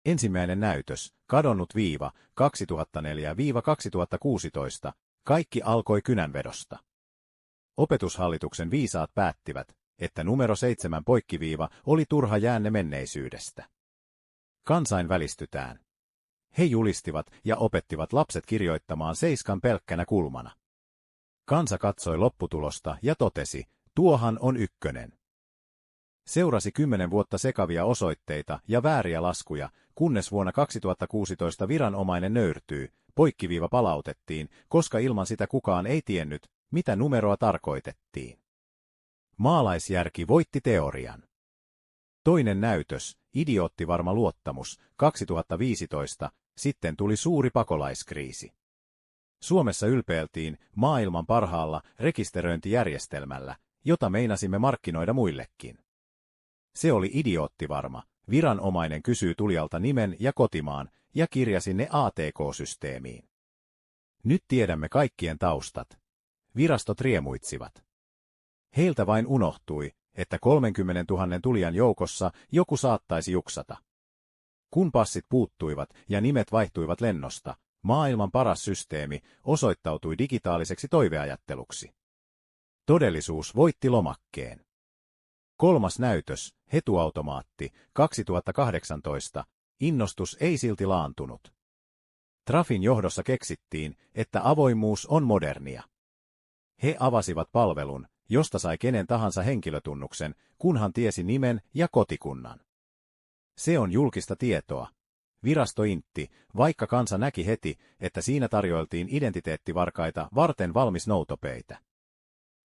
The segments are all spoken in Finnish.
Ensimmäinen näytös, kadonnut viiva, 2004–2016, kaikki alkoi kynänvedosta. Opetushallituksen viisaat päättivät, että numero 7 poikkiviiva oli turha jäänne menneisyydestä. Kansainvälistytään. He julistivat ja opettivat lapset kirjoittamaan 7 pelkkänä kulmana. Kansa katsoi lopputulosta ja totesi, tuohan on ykkönen. Seurasi 10 vuotta sekavia osoitteita ja vääriä laskuja, kunnes vuonna 2016 viranomainen nöyrtyi, poikkiviiva palautettiin, koska ilman sitä kukaan ei tiennyt, mitä numeroa tarkoitettiin. Maalaisjärki voitti teorian. Toinen näytös, idioottivarma luottamus, 2015, sitten tuli suuri pakolaiskriisi. Suomessa ylpeiltiin maailman parhaalla rekisteröintijärjestelmällä, jota meinasimme markkinoida muillekin. Se oli idioottivarma, viranomainen kysyy tulijalta nimen ja kotimaan ja kirjasi ne ATK-systeemiin. Nyt tiedämme kaikkien taustat. Virastot riemuitsivat. Heiltä vain unohtui, että 30 000 tulijan joukossa joku saattaisi juksata. Kun passit puuttuivat ja nimet vaihtuivat lennosta, maailman paras systeemi osoittautui digitaaliseksi toiveajatteluksi. Todellisuus voitti lomakkeen. Kolmas näytös, hetuautomaatti, 2018, innostus ei silti laantunut. Trafin johdossa keksittiin, että avoimuus on modernia. He avasivat palvelun, josta sai kenen tahansa henkilötunnuksen, kunhan tiesi nimen ja kotikunnan. Se on julkista tietoa. Virasto intti, vaikka kansa näki heti, että siinä tarjoiltiin identiteettivarkaita varten valmis noutopeitä.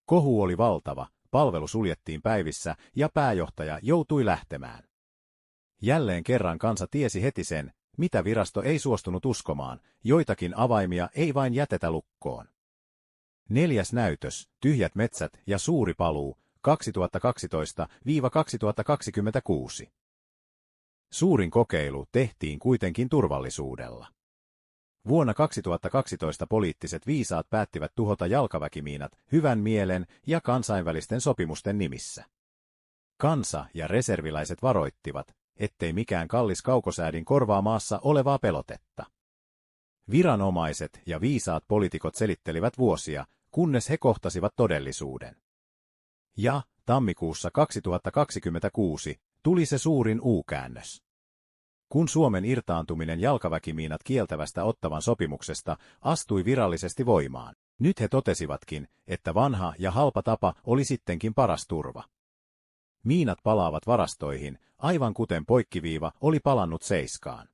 Kohu oli valtava, palvelu suljettiin päivissä ja pääjohtaja joutui lähtemään. Jälleen kerran kansa tiesi heti sen, mitä virasto ei suostunut uskomaan, joitakin avaimia ei vain jätetä lukkoon. Neljäs näytös, tyhjät metsät ja suuri paluu, 2012–2026. Suurin kokeilu tehtiin kuitenkin turvallisuudella. Vuonna 2012 poliittiset viisaat päättivät tuhota jalkaväkimiinat hyvän mielen ja kansainvälisten sopimusten nimissä. Kansa ja reserviläiset varoittivat, ettei mikään kallis kaukosäädin korvaa maassa olevaa pelotetta. Viranomaiset ja viisaat poliitikot selittelivät vuosia, kunnes he kohtasivat todellisuuden. Ja tammikuussa 2026 tuli se suurin U-käännös. Kun Suomen irtaantuminen jalkaväkimiinat kieltävästä Ottawan sopimuksesta astui virallisesti voimaan, nyt he totesivatkin, että vanha ja halpa tapa oli sittenkin paras turva. Miinat palaavat varastoihin, aivan kuten poikkiviiva oli palannut seiskaan.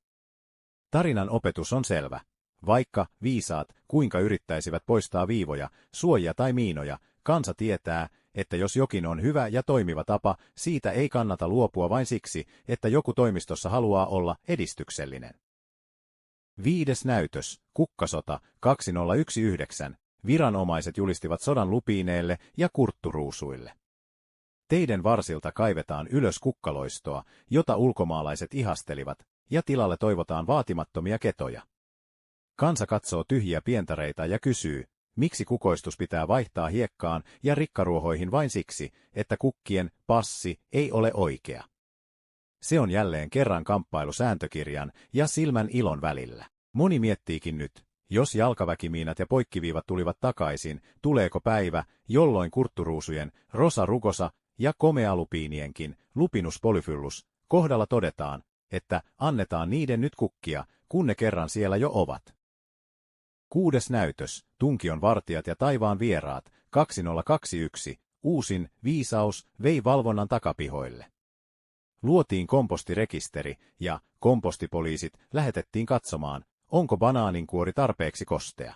Tarinan opetus on selvä. Vaikka viisaat kuinka yrittäisivät poistaa viivoja, suojia tai miinoja, kansa tietää, että jos jokin on hyvä ja toimiva tapa, siitä ei kannata luopua vain siksi, että joku toimistossa haluaa olla edistyksellinen. Viides näytös, kukkasota, 2019, viranomaiset julistivat sodan lupiineille ja kurtturuusuille. Teiden varsilta kaivetaan ylös kukkaloistoa, jota ulkomaalaiset ihastelivat, ja tilalle toivotaan vaatimattomia ketoja. Kansa katsoo tyhjiä pientareita ja kysyy, miksi kukoistus pitää vaihtaa hiekkaan ja rikkaruohoihin vain siksi, että kukkien passi ei ole oikea. Se on jälleen kerran kamppailu sääntökirjan ja silmän ilon välillä. Moni miettiikin nyt, jos jalkaväkimiinat ja poikkiviivat tulivat takaisin, tuleeko päivä, jolloin kurtturuusujen, rosa rugosa ja komealupiinienkin, lupinus polyphyllus, kohdalla todetaan, että annetaan niiden nyt kukkia, kun ne kerran siellä jo ovat. Kuudes näytös, Tunkion vartijat ja taivaan vieraat, 2021, uusin viisaus vei valvonnan takapihoille. Luotiin kompostirekisteri ja kompostipoliisit lähetettiin katsomaan, onko banaaninkuori tarpeeksi kostea.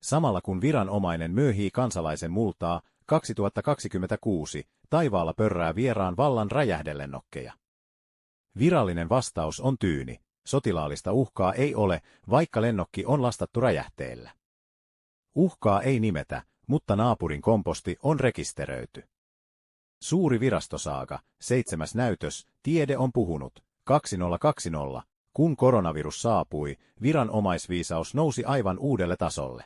Samalla kun viranomainen myöhii kansalaisen multaa, 2026, taivaalla pörrää vieraan vallan räjähdelennokkeja. Virallinen vastaus on tyyni. Sotilaallista uhkaa ei ole, vaikka lennokki on lastattu räjähteellä. Uhkaa ei nimetä, mutta naapurin komposti on rekisteröity. Suuri virastosaaga, 7. näytös, tiede on puhunut, 2020, kun koronavirus saapui, viranomaisviisaus nousi aivan uudelle tasolle.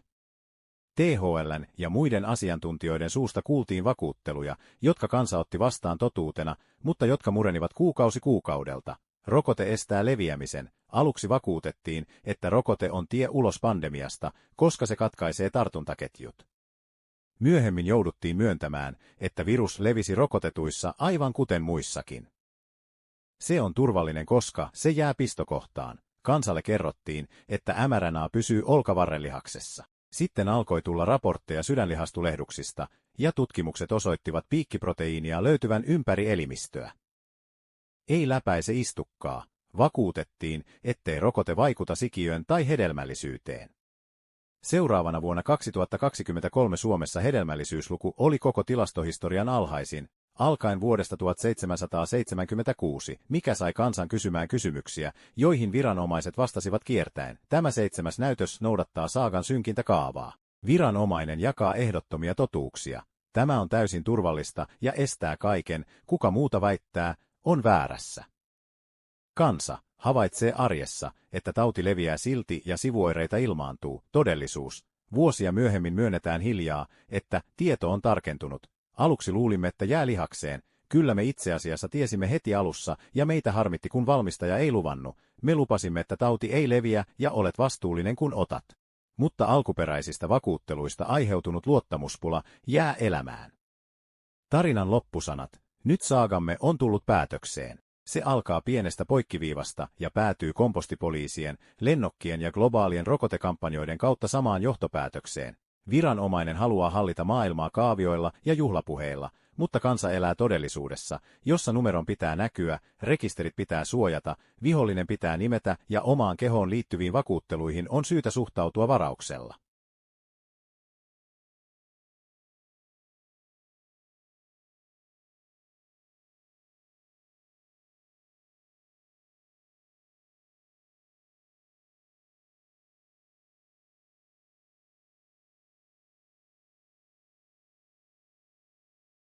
THL:n ja muiden asiantuntijoiden suusta kuultiin vakuutteluja, jotka kansa otti vastaan totuutena, mutta jotka murenivat kuukausi kuukaudelta. Rokote estää leviämisen. Aluksi vakuutettiin, että rokote on tie ulos pandemiasta, koska se katkaisee tartuntaketjut. Myöhemmin jouduttiin myöntämään, että virus levisi rokotetuissa aivan kuten muissakin. Se on turvallinen, koska se jää pistokohtaan. Kansalle kerrottiin, että mRNA pysyy olkavarrelihaksessa. Sitten alkoi tulla raportteja sydänlihastulehduksista, ja tutkimukset osoittivat piikkiproteiinia löytyvän ympäri elimistöä. Ei läpäise istukkaa. Vakuutettiin, ettei rokote vaikuta sikiöön tai hedelmällisyyteen. Seuraavana vuonna 2023 Suomessa hedelmällisyysluku oli koko tilastohistorian alhaisin, alkaen vuodesta 1776, mikä sai kansan kysymään kysymyksiä, joihin viranomaiset vastasivat kiertäen. Tämä 7. näytös noudattaa saagan synkintä kaavaa. Viranomainen jakaa ehdottomia totuuksia. Tämä on täysin turvallista ja estää kaiken, kuka muuta väittää, on väärässä. Kansa havaitsee arjessa, että tauti leviää silti ja sivuoireita ilmaantuu. Todellisuus. Vuosia myöhemmin myönnetään hiljaa, että tieto on tarkentunut. Aluksi luulimme, että jää lihakseen. Kyllä me itse asiassa tiesimme heti alussa, ja meitä harmitti, kun valmistaja ei luvannut. Me lupasimme, että tauti ei leviä ja olet vastuullinen, kun otat. Mutta alkuperäisistä vakuutteluista aiheutunut luottamuspula jää elämään. Tarinan loppusanat. Nyt saagamme on tullut päätökseen. Se alkaa pienestä poikkiviivasta ja päätyy kompostipoliisien, lennokkien ja globaalien rokotekampanjoiden kautta samaan johtopäätökseen. Viranomainen haluaa hallita maailmaa kaavioilla ja juhlapuheilla, mutta kansa elää todellisuudessa, jossa numeron pitää näkyä, rekisterit pitää suojata, vihollinen pitää nimetä ja omaan kehoon liittyviin vakuutteluihin on syytä suhtautua varauksella.